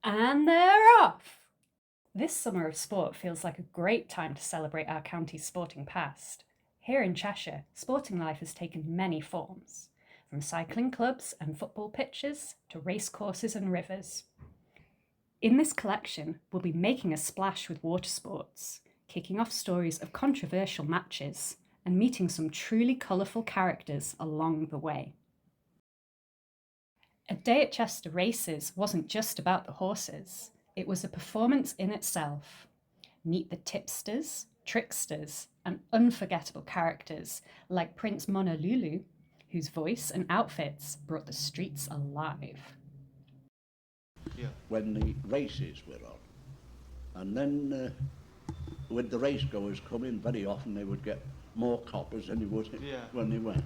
And they're off! This summer of sport feels like a great time to celebrate our county's sporting past. Here in Cheshire, sporting life has taken many forms, from cycling clubs and football pitches to racecourses and rivers. In this collection, we'll be making a splash with water sports, kicking off stories of controversial matches, and meeting some truly colourful characters along the way. A day at Chester Races wasn't just about the horses, it was a performance in itself. Meet the tipsters, tricksters, and unforgettable characters like Prince Monolulu, whose voice and outfits brought the streets alive. When the races were on. And then with the race goers coming, very often they would get more coppers than they would when they went.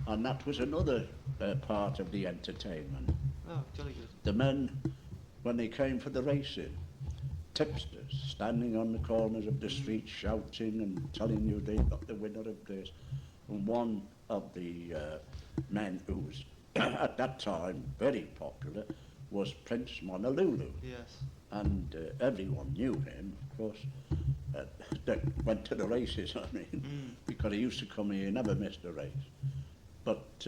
And that was another part of the entertainment. Oh, jolly good. The men, when they came for the racing, tipsters standing on the corners of the street shouting and telling you they got the winner of this. And one of the men who was at that time very popular was Prince Monolulu. Yes. And everyone knew him, of course, that went to the races, I mean, because he used to come here, he never missed a race. But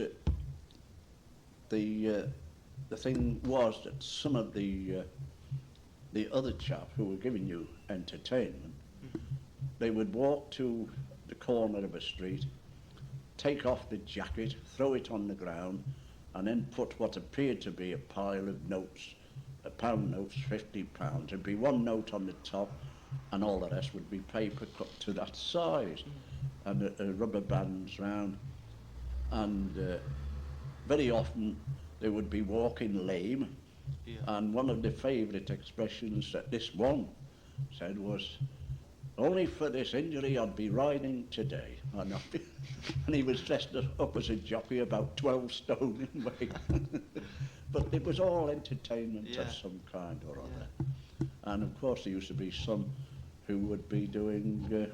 the thing was that some of the other chap who were giving you entertainment, they would walk to the corner of a street, take off the jacket, throw it on the ground, and then put what appeared to be a pile of notes, pound notes, £50. There'd be one note on the top, and all the rest would be paper cut to that size, and rubber bands round. And very often they would be walking lame, and one of the favourite expressions that this one said was, "Only for this injury I'd be riding today." And he was dressed up as a jockey, about 12 stone in weight. But it was all entertainment of some kind or other. And of course there used to be some who would be doing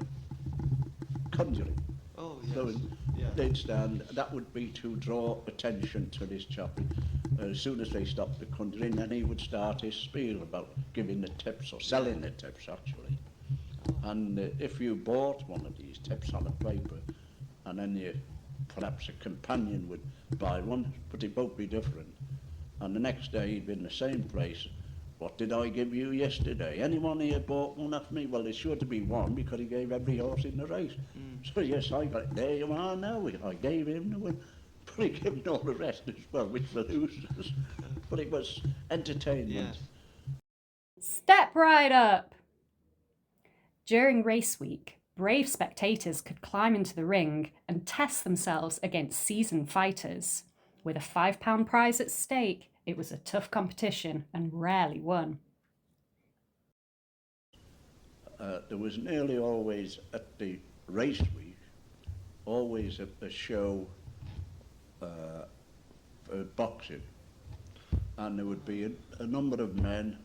conjuring. Oh, yes. So they'd stand, that would be to draw attention to this chappie. As soon as they stopped the conjuring, then he would start his spiel about giving the tips, or selling the tips actually. And if you bought one of these tips on a paper, and then perhaps a companion would buy one, but they'd both be different. And the next day he'd be in the same place. "What did I give you yesterday? Anyone here bought one off me?" Well, there's sure to be one, because he gave every horse in the race. So yes, I got it. There you are now. I gave him the win. But he gave all the rest as well, which were losers. But it was entertainment. Step right up! During race week, brave spectators could climb into the ring and test themselves against seasoned fighters. With a £5 prize at stake, it was a tough competition and rarely won. There was nearly always, at the race week, always a show for boxing. And there would be a number of men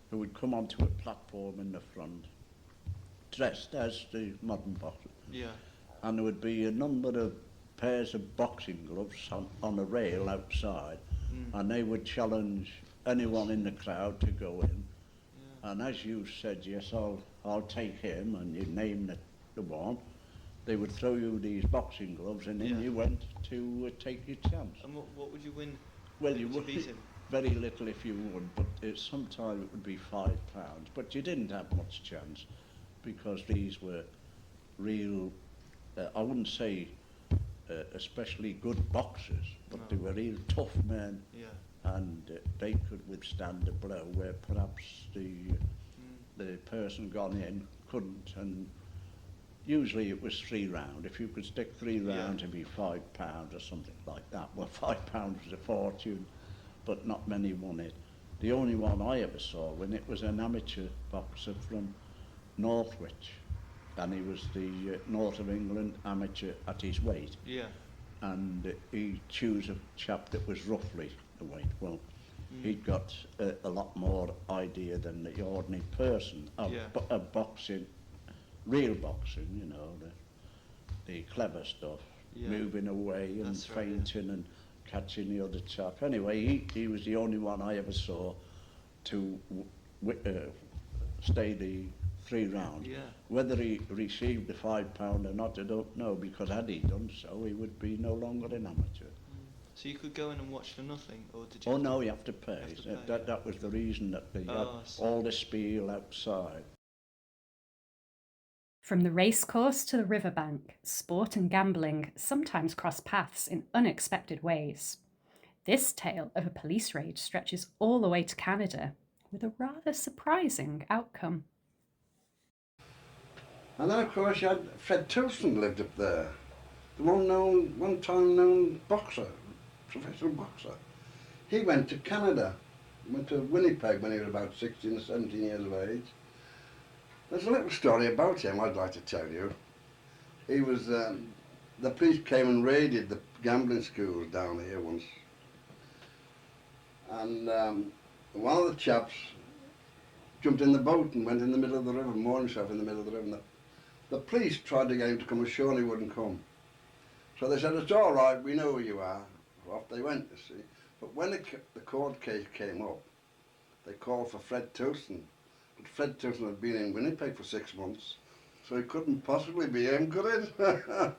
who would come onto a platform in the front, dressed as the modern boxer. And there would be a number of pairs of boxing gloves on a rail outside, and they would challenge anyone in the crowd to go in. And as you said, "Yes, I'll take him," and you name the one, they would throw you these boxing gloves, and then you went to take your chance. And what would you win? Well, you would beat him? very little if you would, but sometimes it would be £5. But you didn't have much chance, because these were real, I wouldn't say especially good boxers, but they were real tough men, and they could withstand a blow where perhaps the person gone in couldn't. And usually it was 3 rounds. If you could stick 3 rounds, it'd be £5 or something like that. Well, £5 was a fortune, but not many won it. The only one I ever saw when it was an amateur boxer from Northwich, and he was the North of England amateur at his weight. And he chose a chap that was roughly the weight. Well, he'd got a lot more idea than the ordinary person of boxing, real boxing, you know, the clever stuff, moving away and feinting and catching the other chap. Anyway, he was the only one I ever saw to stay the 3 round. Yeah. Whether he received the £5 or not, I don't know, because had he done so, he would be no longer an amateur. So you could go in and watch for nothing, or did you? Oh have no, to, you have to pay. you have to pay, That, yeah. that was the reason that they had Oh, I see. all the spiel outside. From the racecourse to the riverbank, sport and gambling sometimes cross paths in unexpected ways. This tale of a police raid stretches all the way to Canada, with a rather surprising outcome. And then, of course, you had Fred Tilson lived up there, the one time known boxer, professional boxer. He went to Canada, went to Winnipeg when he was about 16 or 17 years of age. There's a little story about him I'd like to tell you. He was, the police came and raided the gambling schools down here once. And one of the chaps jumped in the boat and went in the middle of the river, moored himself in the middle of the river. And the police tried to get him to come ashore and he wouldn't come. So they said, it's all right, we know who you are. Off they went, you see. But when the court case came up, they called for Fred Tilson. But Fred Tilson had been in Winnipeg for 6 months, so he couldn't possibly be him, could it?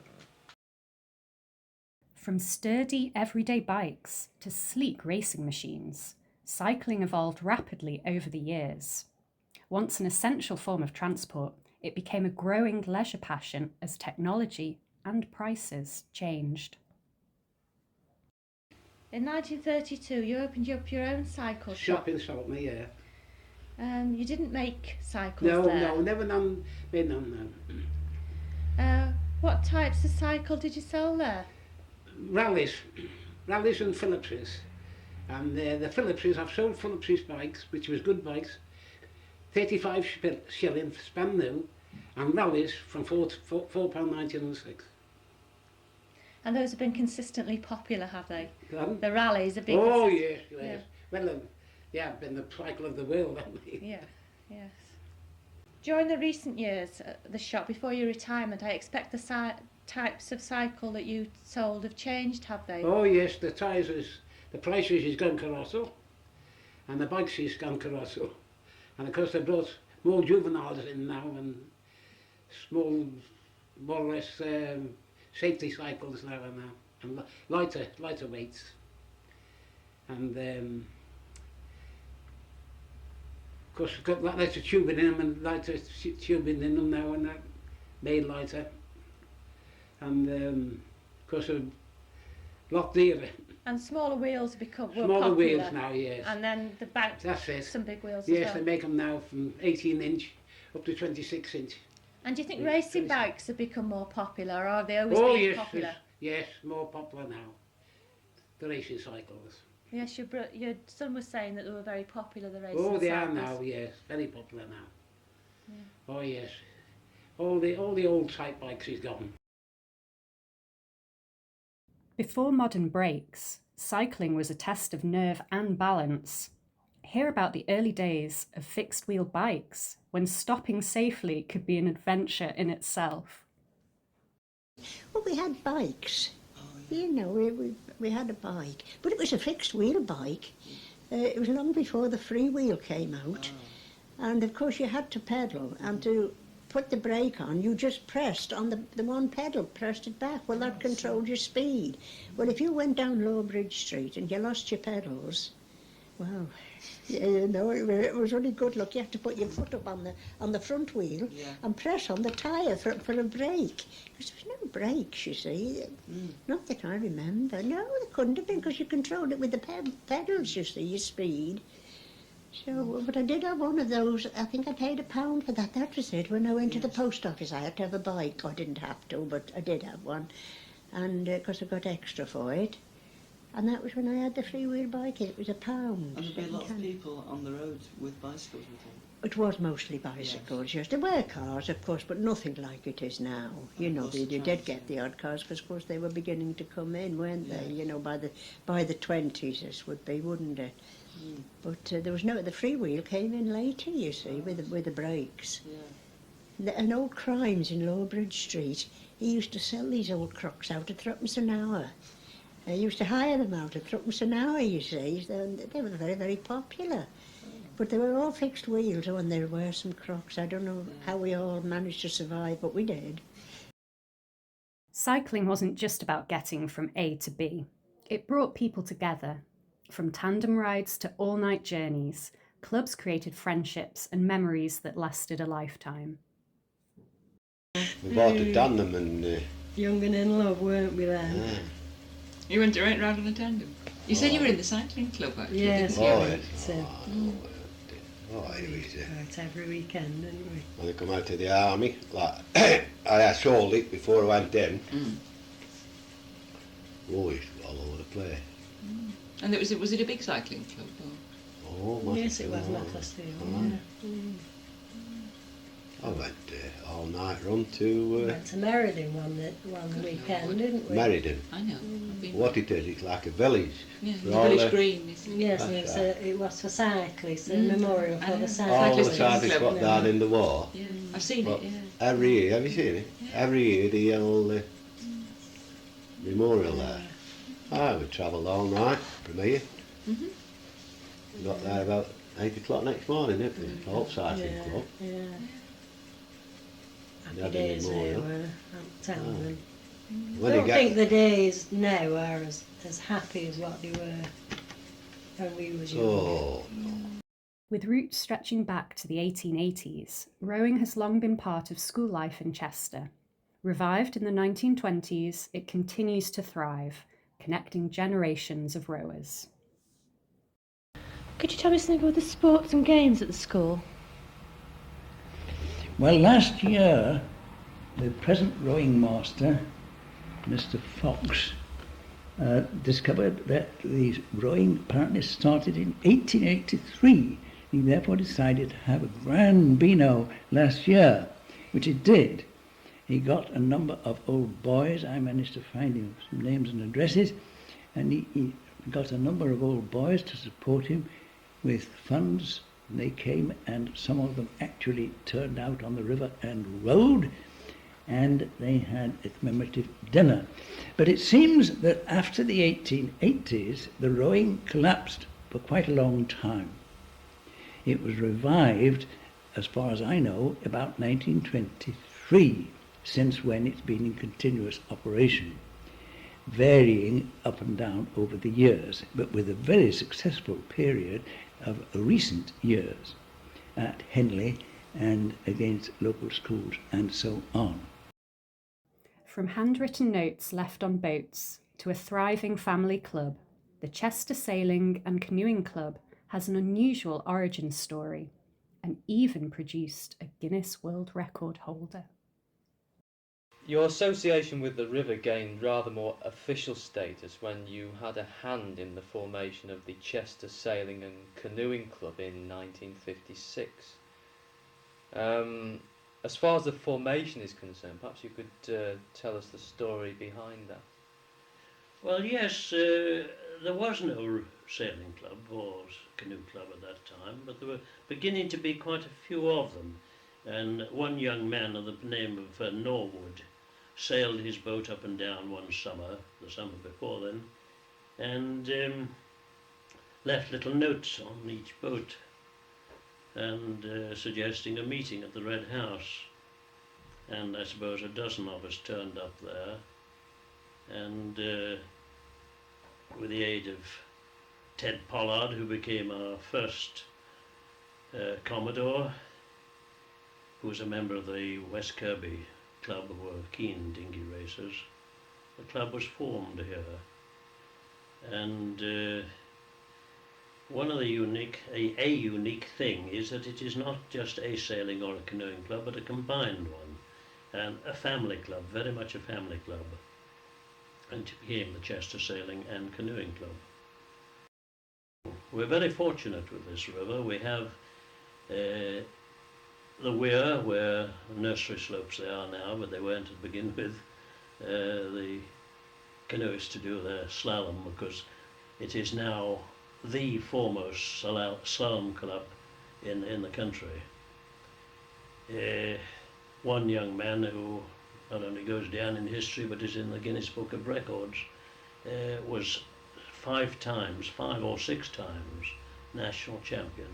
From sturdy everyday bikes to sleek racing machines, cycling evolved rapidly over the years. Once an essential form of transport, it became a growing leisure passion as technology and prices changed. In 1932, you opened up your own cycle Shop shop. in Saltney, yeah. You didn't make cycles No, there. no, never made none, no. What types of cycle did you sell there? Rallies and Phillipses. And the Phillipses, I've sold Phillipses bikes, which was good bikes, 35 shilling for span new, and rallies from £4.90 on the 6. And those have been consistently popular, have they? Pardon? The rallies have been. Oh yes, yes. Yeah. Well, yeah, been the cycle of the world, haven't we? Yeah, yes. During the recent years at the shop, before your retirement, I expect the types of cycle that you sold have changed, have they? Oh yes, the prices is gone colossal, and the bikes is gone colossal, and of course they brought more juveniles in now and small, more or less safety cycles now and lighter weights, and of course we've got lighter tubing in them and lighter tubing in them now and that made lighter, and of course a lot dearer. And smaller wheels were Smaller popular. wheels now, yes. And then the back, That's it. some big wheels Yes, as they well. make them now from 18 inch up to 26 inch. And do you think Yeah, racing crazy. bikes have become more popular, or have they always Oh been yes, popular? yes, more popular now. The racing cycles. Yes, your son was saying that they were very popular, the racing Oh, they cycles. are now, yes, very popular now. Yeah. Oh yes, all the old type bikes is gone. Before modern brakes, cycling was a test of nerve and balance. Hear about the early days of fixed-wheel bikes, when stopping safely could be an adventure in itself. Well, we had bikes. You know, we had a bike, but it was a fixed wheel bike. It was long before the freewheel came out. And of course you had to pedal, and to put the brake on, you just pressed on the one pedal, pressed it back. Well, that controlled your speed. Well, if you went down Lowbridge Street and you lost your pedals, well, you know, it was really good luck. You had to put your foot up on the front wheel and press on the tyre for a brake. Because there was no brakes, you see. Not that I remember. No, there couldn't have been, because you controlled it with the pedals, you see, your speed. So, but I did have one of those. I think I paid £1 for that. That was it. When I went to the post office, I had to have a bike. I didn't have to, but I did have one. And because I got extra for it. And that was when I had the freewheel bike. It was £1. And there'd be a lot of £1. people on the road with bicycles with them. It was mostly bicycles, yes. There were cars, of course, but nothing like it is now. You know, they did get the odd cars, because, of course, they were beginning to come in, weren't they? You know, by the 20s, this would be, wouldn't it? But there was the freewheel came in later, you see, with the brakes. And old Crimes in Lowbridge Street, he used to sell these old crocks out at threepence an hour. He used to hire them out at threepence an hour, you see. They were very, very popular. But they were all fixed wheels when there were some crocks. I don't know how we all managed to survive, but we did. Cycling wasn't just about getting from A to B. It brought people together. From tandem rides to all-night journeys, clubs created friendships and memories that lasted a lifetime. We both had done them and... Young and in love, weren't we then? Yeah. You went right round in a tandem. You said you were in the cycling club, actually. Yes, didn't you? Oh, yes. It was... Right, every weekend, didn't we? When I come out of the army, like, I sold it before I went in. Oh, it's all over the place. And was it a big cycling club? Or? Oh, Yes, it was Macclesfield, yeah. I went all night run to Went to Meriden one weekend, didn't we? Meriden. I know. I've been What it is, it's like a village. Yeah, For the all village the- green. Isn't it? Yes, That's it was for cyclists, a memorial for the All the cyclists. cyclists got down in the war. Yeah, I've seen But it. Yeah. every year, have you seen it? Every year they held memorial there. I would travel all night from here. Got there about 8 o'clock next morning, didn't we? Old cycling club. Yeah. They Happy had a days they memorial. were, I'm telling them. When I you don't get- think the days now are as happy as what they were when we was young. Oh, With roots stretching back to the 1880s, rowing has long been part of school life in Chester. Revived in the 1920s, it continues to thrive, connecting generations of rowers. Could you tell me something about the sports and games at the school? Well, last year, the present rowing master, Mr. Fox, discovered that the rowing apparently started in 1883. He therefore decided to have a grand beano last year, which it did. He got a number of old boys. I managed to find him some names and addresses, and he got a number of old boys to support him with funds. They came, and some of them actually turned out on the river and rowed, and they had a commemorative dinner. But it seems that after the 1880s, the rowing collapsed for quite a long time. It was revived, as far as I know, about 1923, since when it's been in continuous operation, varying up and down over the years, but with a very successful period of recent years at Henley and against local schools and so on. From handwritten notes left on boats to a thriving family club, the Chester Sailing and Canoeing Club has an unusual origin story and even produced a Guinness World Record holder. Your association with the river gained rather more official status when you had a hand in the formation of the Chester Sailing and Canoeing Club in 1956. As far as the formation is concerned, perhaps you could tell us the story behind that. Well, yes, there was no sailing club or canoe club at that time, but there were beginning to be quite a few of them. And one young man of the name of Norwood sailed his boat up and down one summer, the summer before then, and left little notes on each boat and suggesting a meeting at the Red House. And I suppose a dozen of us turned up there, and with the aid of Ted Pollard, who became our first Commodore, who was a member of the West Kirby Club, who were keen dinghy racers, the club was formed here. And one of the unique thing is that it is not just a sailing or a canoeing club, but a combined one, and a family club, very much a family club, and it became the Chester Sailing and Canoeing Club. We're very fortunate with this river. We have the weir, where nursery slopes they are now, but they weren't to begin with, the canoeists to do their slalom, because it is now the foremost slalom club in the country. One young man who not only goes down in history but is in the Guinness Book of Records was 5 or 6 times national champion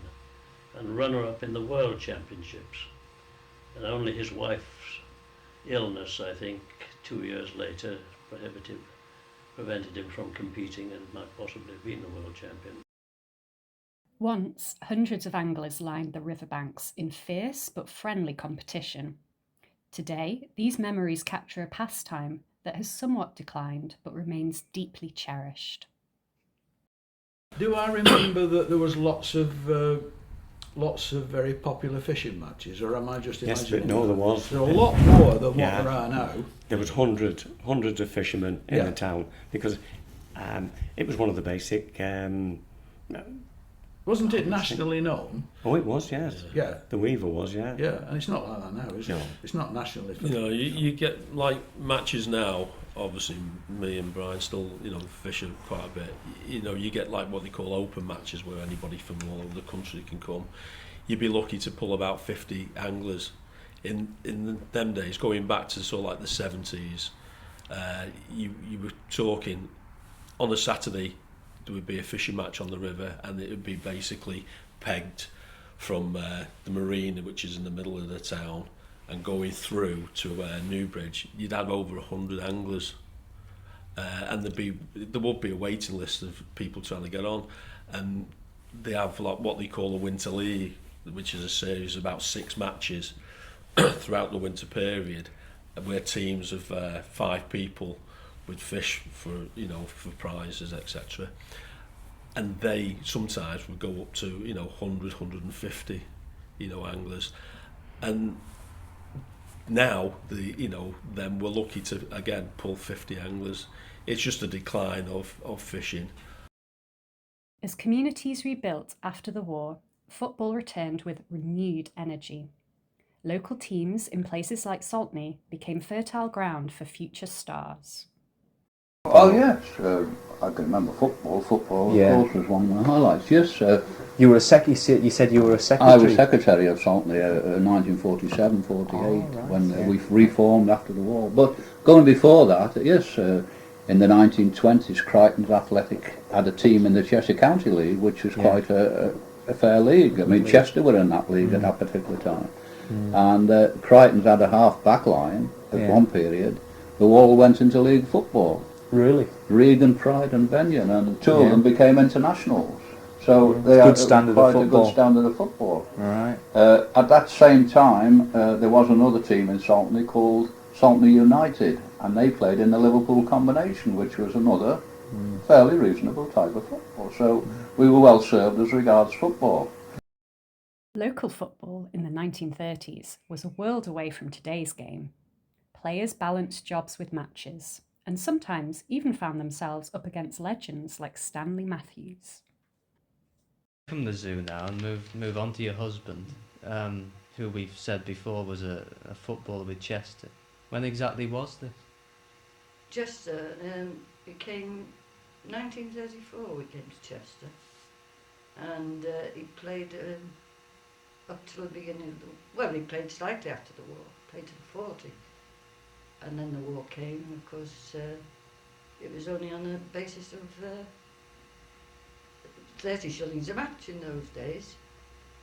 and runner-up in the World Championships. And only his wife's illness, I think, 2 years later, prevented him from competing and might possibly have been the world champion. Once, hundreds of anglers lined the riverbanks in fierce but friendly competition. Today, these memories capture a pastime that has somewhat declined but remains deeply cherished. Do I remember that there was lots of very popular fishing matches, or am I just imagining? Yes, but no, there was. There were a lot more than what there are now. There was hundreds of fishermen in the town because it was one of the basic. Wasn't it nationally known? Oh, it was, yes. Yeah. The Weaver was, yeah. Yeah, and it's not like that now, is it? No. It's not nationally. You know, you get like matches now. Obviously, me and Brian still, fish quite a bit. You know, you get like what they call open matches where anybody from all over the country can come. You'd be lucky to pull about 50 anglers. In them days, going back to sort of like the 70s, you were talking on a Saturday. There would be a fishing match on the river, and it would be basically pegged from the marina, which is in the middle of the town, and going through to Newbridge. You'd have over 100 anglers, and there would be a waiting list of people trying to get on, and they have like what they call a winter league, which is a series of about 6 matches throughout the winter period, where teams of 5 people would fish for prizes, etc. And they sometimes would go up to 100, 150 anglers. And now then we're lucky to again pull 50 anglers. It's just a decline of fishing. As communities rebuilt after the war, football returned with renewed energy. Local teams in places like Saltney became fertile ground for future stars. Oh yes, I can remember football. Football, Yeah. of course, was one of my highlights. Yes, You were you said you were a secretary. I was secretary of Saltney 1947-48 when we reformed after the war. But going before that, yes, in the 1920s, Crichton's Athletic had a team in the Cheshire County League, which was quite a fair league. I mean, Chester were in that league at that particular time, and Crichton's had a half back line at one period who all went into league football. Really? Regan, Pride and Benyon, and 2 of them became internationals. So they Good had standard of quite a football. good standard of football. Right. At that same time, there was another team in Saltney called Saltney United, and they played in the Liverpool Combination, which was another fairly reasonable type of football. So we were well served as regards football. Local football in the 1930s was a world away from today's game. Players balanced jobs with matches, and sometimes even found themselves up against legends like Stanley Matthews. From the zoo now and move on to your husband, who we've said before was a footballer with Chester. When exactly was this? Chester became 1934. We came to Chester, and he played up till the beginning of the. Well, he played slightly after the war. Played to the 40, and then the war came. And of course, it was only on the basis of 30 shillings a match in those days.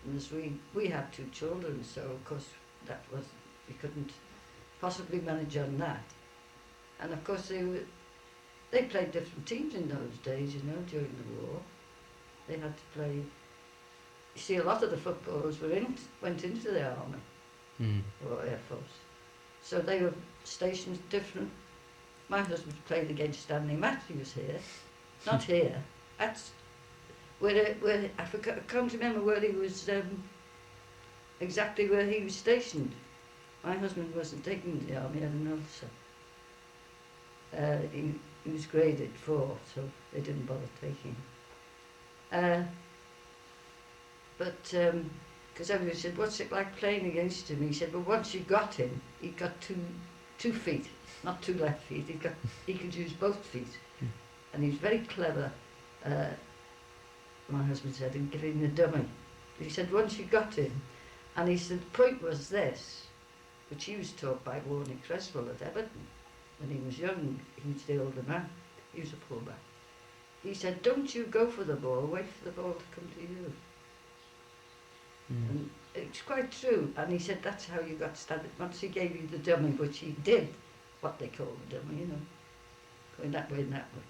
And as we had 2 children, so of course we couldn't possibly manage on that. And of course they played different teams in those days, during the war. They had to play. You see, a lot of the footballers went into the army or Air Force, so they were stationed different. My husband played against Stanley Matthews here, not here. That's where I can't remember where he was exactly where he was stationed. My husband wasn't taken to the army, I had an ulcer. He was graded 4, so they didn't bother taking him. Because everybody said, "What's it like playing against him?" He said, "Well, once you got him, he got two feet, not 2 left feet. He could use both feet, and he's very clever." My husband said, "in giving the dummy." But he said, "Once you got him," and he said, "The point was this," which he was taught by Warnie Creswell at Everton. When he was young, he was the older man. He was a fullback. He said, "Don't you go for the ball, wait for the ball to come to you." And it's quite true. And he said that's how you got started. Once he gave you the dummy, which he did, what they call the dummy, you know, going that way and that way.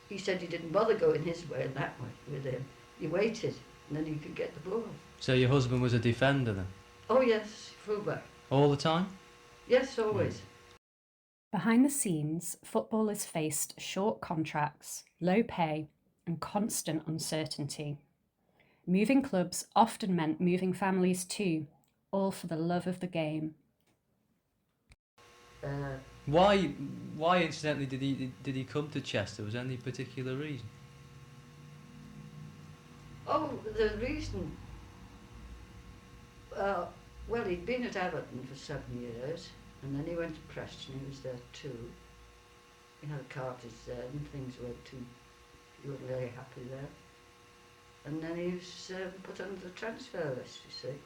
He said he didn't bother going his way and that way with him. You waited, and then you could get the ball. So your husband was a defender then? Oh yes, fullback. All the time? Yes, always. Behind the scenes, footballers faced short contracts, low pay, and constant uncertainty. Moving clubs often meant moving families too, all for the love of the game. Why incidentally did he come to Chester? Was there any particular reason? Oh, the reason. Well, he'd been at Everton for 7 years, and then he went to Preston. He was there too. He had a cottage there, and things weren't too. He wasn't very happy there. And then he was put under the transfer list, you see.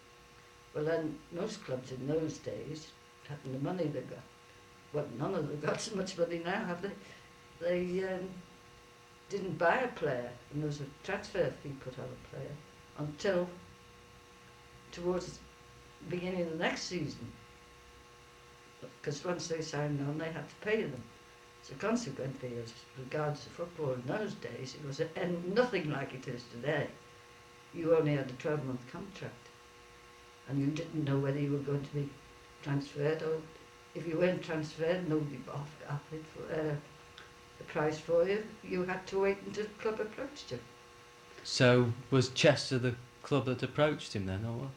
Well, then most clubs in those days, having the money they got, well, none of them got so much money now, have they? They didn't buy a player, and there was a transfer fee put on a player until towards the beginning of the next season. Because once they signed on, they had to pay them. So consequently, as regards to football in those days, it was nothing like it is today. You only had a 12-month contract, and you didn't know whether you were going to be transferred, or if you weren't transferred, nobody offered the price for you. You had to wait until the club approached you. So was Chester the club that approached him then, or what?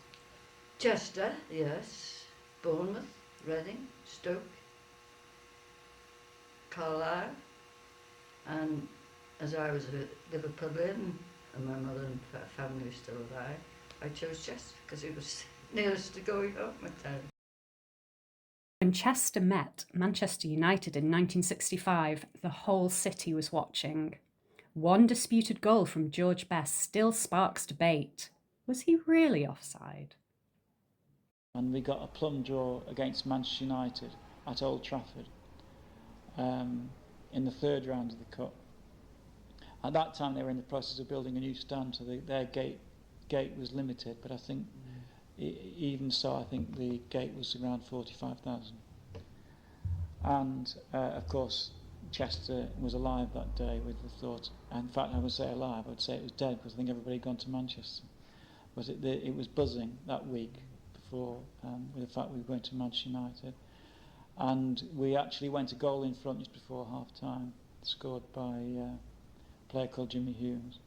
Chester, yes. Bournemouth, Reading, Stoke, Carlisle, and as I was a Liverpudlian and my mother and family were still alive, I chose Chester because it was nearest to going home at town. When Chester met Manchester United in 1965, the whole city was watching. One disputed goal from George Best still sparks debate. Was he really offside? And we got a plum draw against Manchester United at Old Trafford in the third round of the Cup. At that time they were in the process of building a new stand, so their gate was limited, but I think even so I think the gate was around 45,000. And of course Chester was alive that day with the thought, in fact I would say alive, I would say it was dead because I think everybody had gone to Manchester. But it was buzzing that week before with the fact we were going to Manchester United. And we actually went a goal in front just before half time, scored by a player called Jimmy Humes.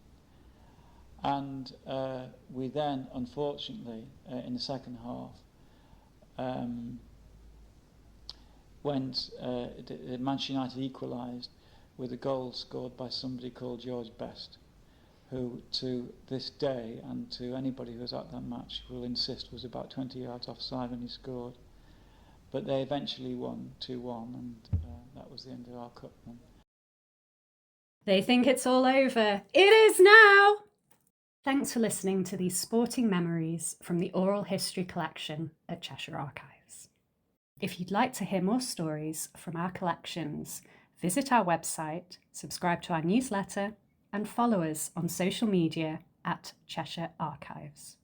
And we then, unfortunately, in the second half, Manchester United equalised with a goal scored by somebody called George Best, who to this day and to anybody who was at that match will insist was about 20 yards offside when he scored. But they eventually won 2-1, and that was the end of our cup run. They think it's all over. It is now! Thanks for listening to these sporting memories from the Oral History Collection at Cheshire Archives. If you'd like to hear more stories from our collections, visit our website, subscribe to our newsletter, and follow us on social media at Cheshire Archives.